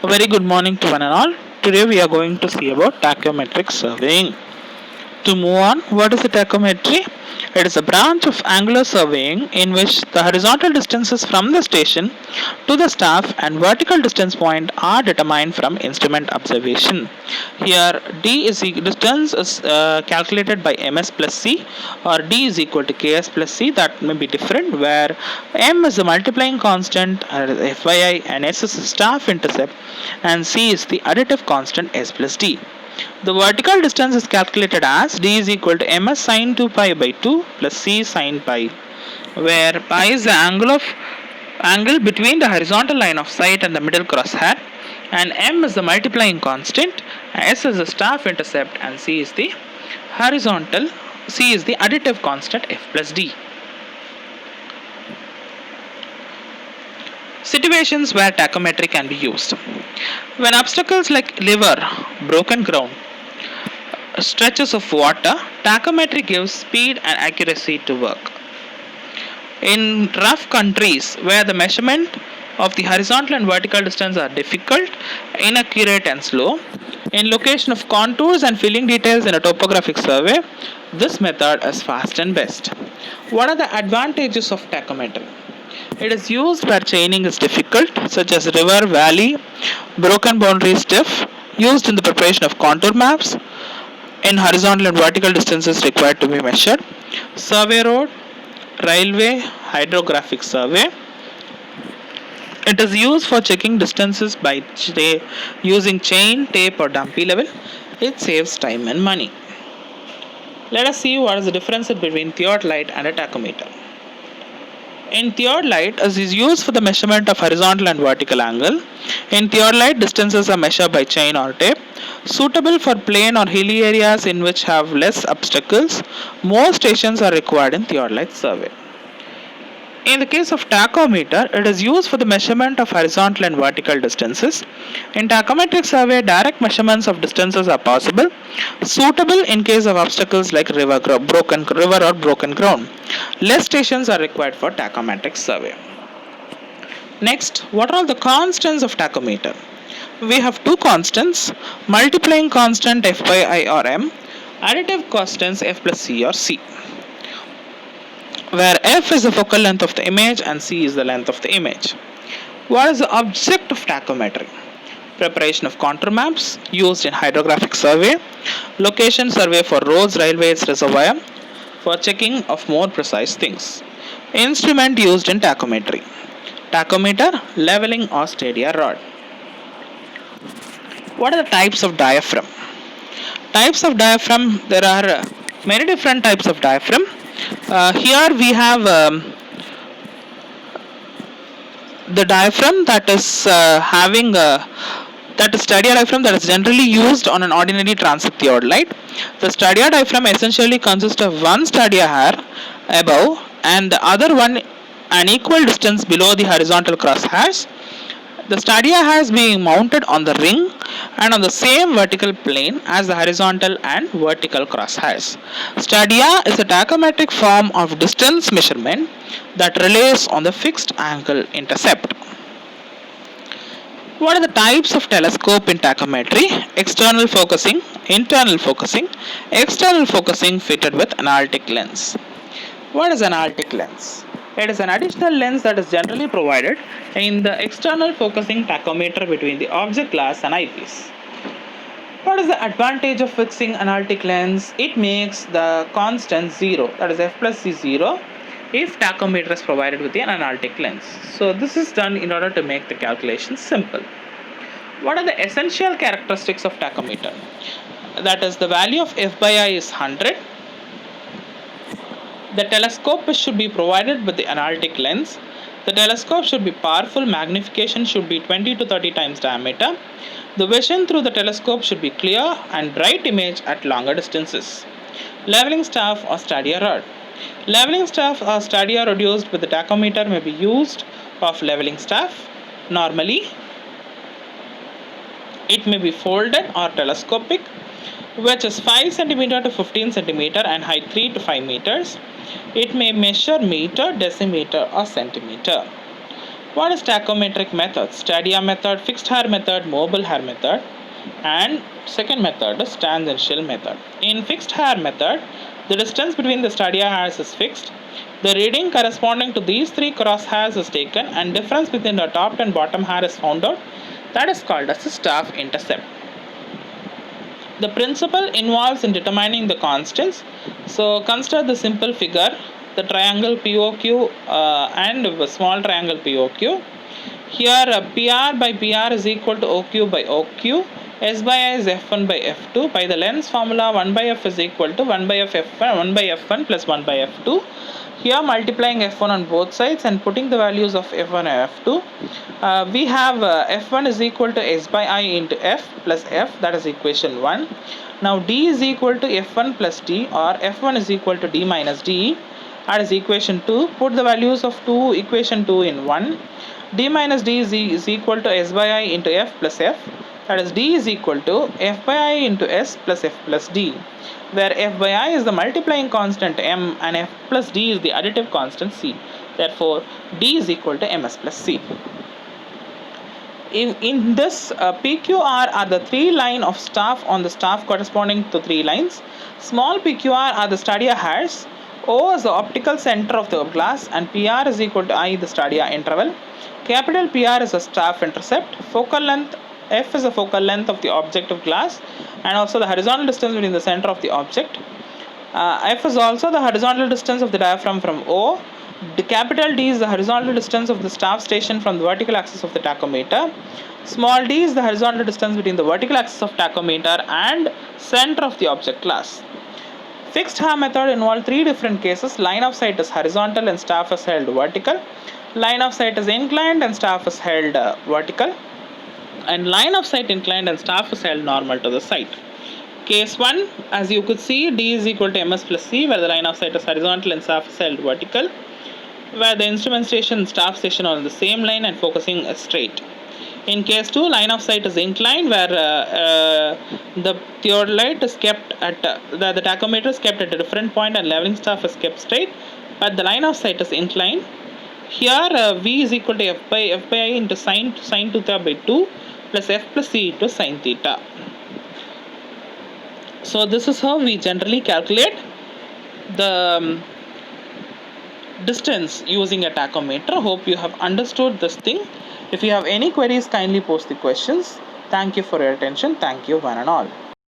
A very good morning to one and all. Today we are going to see about tachymetric surveying. To move on, what is the tachymetry? It is a branch of angular surveying in which the horizontal distances from the station to the staff and vertical distance point are determined from instrument observation. Here, distance is calculated by ms plus c, or d is equal to ks plus c. That may be different, where m is the multiplying constant, fyi, and s is the staff intercept, and c is the additive constant s plus d. The vertical distance is calculated as d is equal to ms sine 2 pi by 2 plus c sine pi, where pi is the angle between the horizontal line of sight and the middle crosshair, and m is the multiplying constant, s is the staff intercept, and c is the additive constant f plus d. Situations where tachymetry can be used: when obstacles like river, broken ground, stretches of water, tachymetry gives speed and accuracy to work. In rough countries where the measurement of the horizontal and vertical distance are difficult, inaccurate, and slow, in location of contours and filling details in a topographic survey, this method is fast and best. What are the advantages of tachymetry? It is used where chaining is difficult, such as river, valley, broken boundary stiff, used in the preparation of contour maps, in horizontal and vertical distances required to be measured, survey road, railway, hydrographic survey. It is used for checking distances by using chain, tape, or dumpy level. It saves time and money. Let us see what is the difference between theodolite and a tachometer. In theodolite, as is used for the measurement of horizontal and vertical angle. In theodolite, distances are measured by chain or tape. Suitable for plain or hilly areas in which have less obstacles, more stations are required in theodolite survey. In the case of tachometer, it is used for the measurement of horizontal and vertical distances. In tachometric survey, direct measurements of distances are possible, suitable in case of obstacles like river or broken ground. Less stations are required for tachometric survey. Next, what are all the constants of tachometer? We have two constants: multiplying constant f by I or m, additive constants f plus c or c, where f is the focal length of the image and c is the length of the image. What is the object of tachometry? Preparation of contour maps used in hydrographic survey, location survey for roads, railways, reservoir, for checking of more precise things. Instrument used in tachometry: tachometer, leveling or stadia rod. What are the types of diaphragm? Types of diaphragm, there are many different types of diaphragm. Here we have the diaphragm that is that is stadia diaphragm, that is generally used on an ordinary transit theodolite. The stadia diaphragm essentially consists of one stadia hair above and the other one an equal distance below the horizontal crosshairs. The stadia has been mounted on the ring and on the same vertical plane as the horizontal and vertical crosshairs. Stadia is a tachometric form of distance measurement that relies on the fixed angle intercept. What are the types of telescope in tachometry? External focusing, internal focusing, external focusing fitted with analytic lens. What is analytic lens? It is an additional lens that is generally provided in the external focusing tachometer between the object glass and eyepiece. What is the advantage of fixing analytic lens? It makes the constant 0, that is f plus c 0, if tachometer is provided with an analytic lens. So this is done in order to make the calculations simple. What are the essential characteristics of tachometer? That is, the value of f by I is 100. The telescope should be provided with the analytic lens. The telescope should be powerful, magnification should be 20 to 30 times diameter. The vision through the telescope should be clear and bright image at longer distances. Leveling staff or stadia rod. Leveling staff or stadia rod used with the tachometer may be used of leveling staff. Normally, it may be folded or telescopic, which is 5 cm to 15 cm and height 3 to 5 meters. It may measure meter, decimeter, or centimeter. What is tachometric method? Stadia method, fixed hair method, mobile hair method, and second method is tangential method. In fixed hair method, the distance between the stadia hairs is fixed. The reading corresponding to these three cross hairs is taken and difference between the top and bottom hair is found out. That is called as the staff intercept. The principle involves in determining the constants. So consider the simple figure, the triangle POQ and a small triangle POQ. Here PR by PR is equal to OQ by OQ. S by I is F1 by F2. By the length formula, 1 by F is equal to 1 by F1, 1 by F1 plus 1 by F2. Here multiplying F1 on both sides and putting the values of F1 and F2, we have F1 is equal to S by I into F plus F, that is equation 1. Now D is equal to F1 plus D, or F1 is equal to D minus D, that is equation 2. Put the values of equation 2 in 1. D minus D is equal to S by I into F plus F, that is D is equal to F by I into S plus F plus D, where F by I is the multiplying constant M and F plus D is the additive constant C. Therefore, D is equal to MS plus C. In this PQR are the three line of staff on the staff corresponding to three lines. Small PQR are the stadia hairs. O is the optical center of the glass and PR is equal to I, the stadia interval. Capital PR is a staff intercept. Focal length F is the focal length of the object of glass and also the horizontal distance between the center of the object. F is also the horizontal distance of the diaphragm from O. The capital D is the horizontal distance of the staff station from the vertical axis of the tachometer. Small d is the horizontal distance between the vertical axis of tachometer and center of the object glass. Fixed hair method involves three different cases. Line of sight is horizontal and staff is held vertical. Line of sight is inclined and staff is held vertical. And line of sight inclined and staff is held normal to the sight. Case 1, as you could see, D is equal to MS plus C, where the line of sight is horizontal and staff is held vertical, where the instrument station and staff station are on the same line and focusing straight. In case 2, line of sight is inclined, where the theodolite is kept at the tachometer is kept at a different point and leveling staff is kept straight, but the line of sight is inclined. Here V is equal to F by I into sine theta by 2 plus F plus C into sine theta. So this is how we generally calculate the distance using a tachometer. Hope you have understood this thing. If you have any queries, kindly post the questions. Thank you for your attention. Thank you one and all.